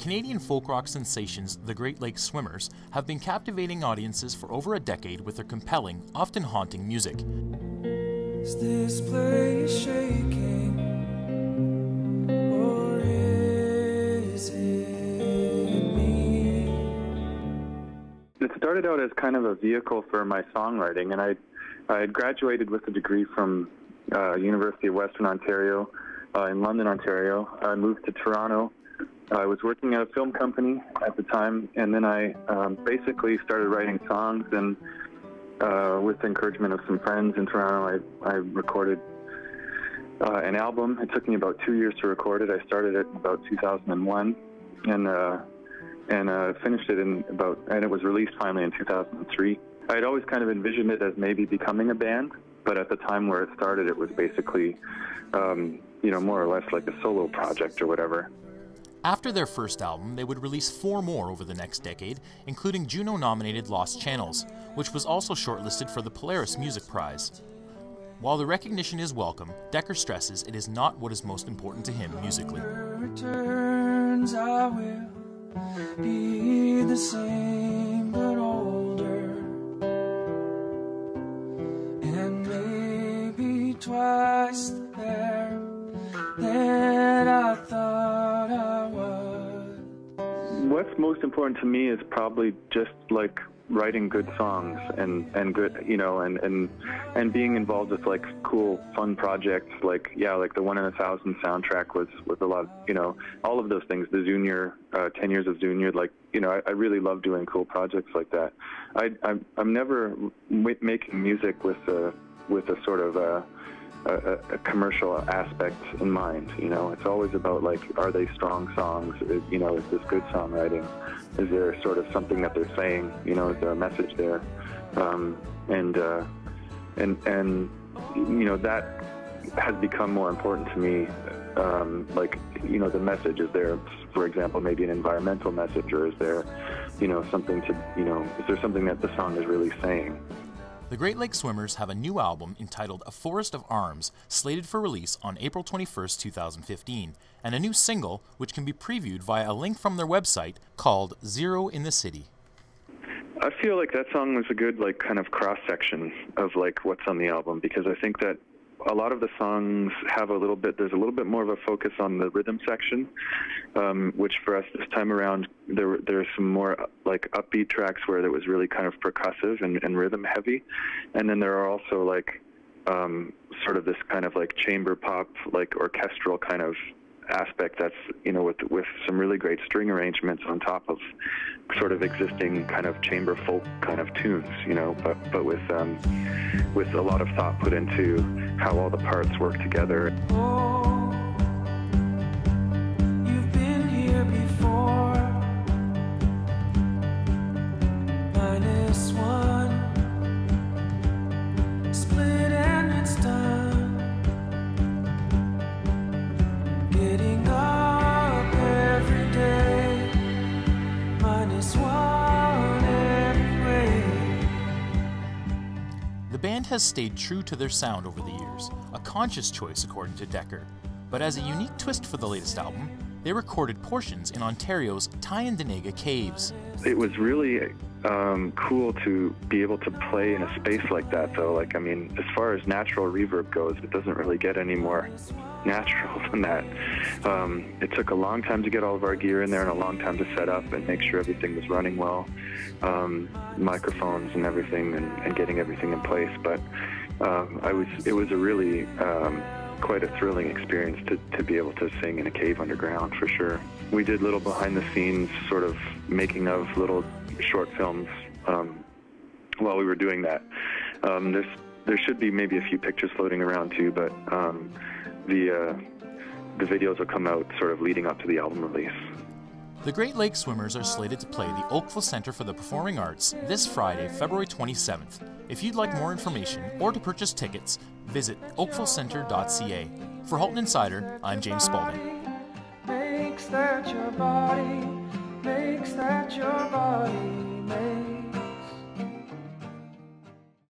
Canadian folk rock sensations the Great Lakes Swimmers have been captivating audiences for over a decade with their compelling, often haunting music. Is this place shaking, or is it me? It started out as kind of a vehicle for my songwriting, and I had graduated with a degree from University of Western Ontario in London, Ontario. I moved to Toronto. I was working at a film company at the time, and then I basically started writing songs, and with the encouragement of some friends in Toronto, I recorded an album. It took me about 2 years to record it. I started it in about 2001, and finished it and it was released finally in 2003. I had always kind of envisioned it as maybe becoming a band, but at the time where it started, it was basically, more or less like a solo project or whatever. After their first album, they would release 4 more over the next decade, including Juno-nominated Lost Channels, which was also shortlisted for the Polaris Music Prize. While the recognition is welcome, Dekker stresses it is not what is most important to him musically. Returns, I will be the same but older, and maybe twice the pair that I thought I was. What's most important to me is probably just like writing good songs and good, and being involved with like cool, fun projects, like the 1 in 1,000 soundtrack was a lot, all of those things. The Zunior, 10 years of Zunior, I really love doing cool projects like that. I'm never making music with a sort of a commercial aspect in mind. It's always about are they strong songs? Is this good songwriting? Is there sort of something that they're saying? Is there a message there? That has become more important to me. The message, is there, for example, maybe an environmental message, or is there, something to, is there something that the song is really saying? The Great Lakes Swimmers have a new album entitled A Forest of Arms, slated for release on April 21st, 2015, and a new single, which can be previewed via a link from their website, called Zero in the City. I feel like that song was a good, kind of cross-section of, what's on the album, because I think that a lot of the songs have there's a little bit more of a focus on the rhythm section, which for us this time around, there's some more upbeat tracks where it was really kind of percussive and rhythm heavy. And then there are also sort of this kind of chamber pop, orchestral kind of aspect that's, with some really great string arrangements on top of sort of existing kind of chamber folk kind of tunes, but with a lot of thought put into how all the parts work together. Oh, you've been here before. -1, split and it's done. Getting up every day, -1 every way. The band has stayed true to their sound over the years, a conscious choice according to Dekker. But as a unique twist for the latest album, they recorded portions in Ontario's Tyendinaga caves. It was really cool to be able to play in a space like that, though. As far as natural reverb goes, it doesn't really get any more natural than that. It took a long time to get all of our gear in there and a long time to set up and make sure everything was running well, microphones and everything, and getting everything in place. But it was a really quite a thrilling experience to be able to sing in a cave underground, for sure. We did little behind-the-scenes sort of making of little short films while we were doing that. There should be maybe a few pictures floating around too, but the videos will come out sort of leading up to the album release. The Great Lakes Swimmers are slated to play the Oakville Centre for the Performing Arts this Friday, February 27th. If you'd like more information or to purchase tickets, visit oakvillecentre.ca. For Halton Insider, I'm James Spaulding. Makes that your body, makes that your body, makes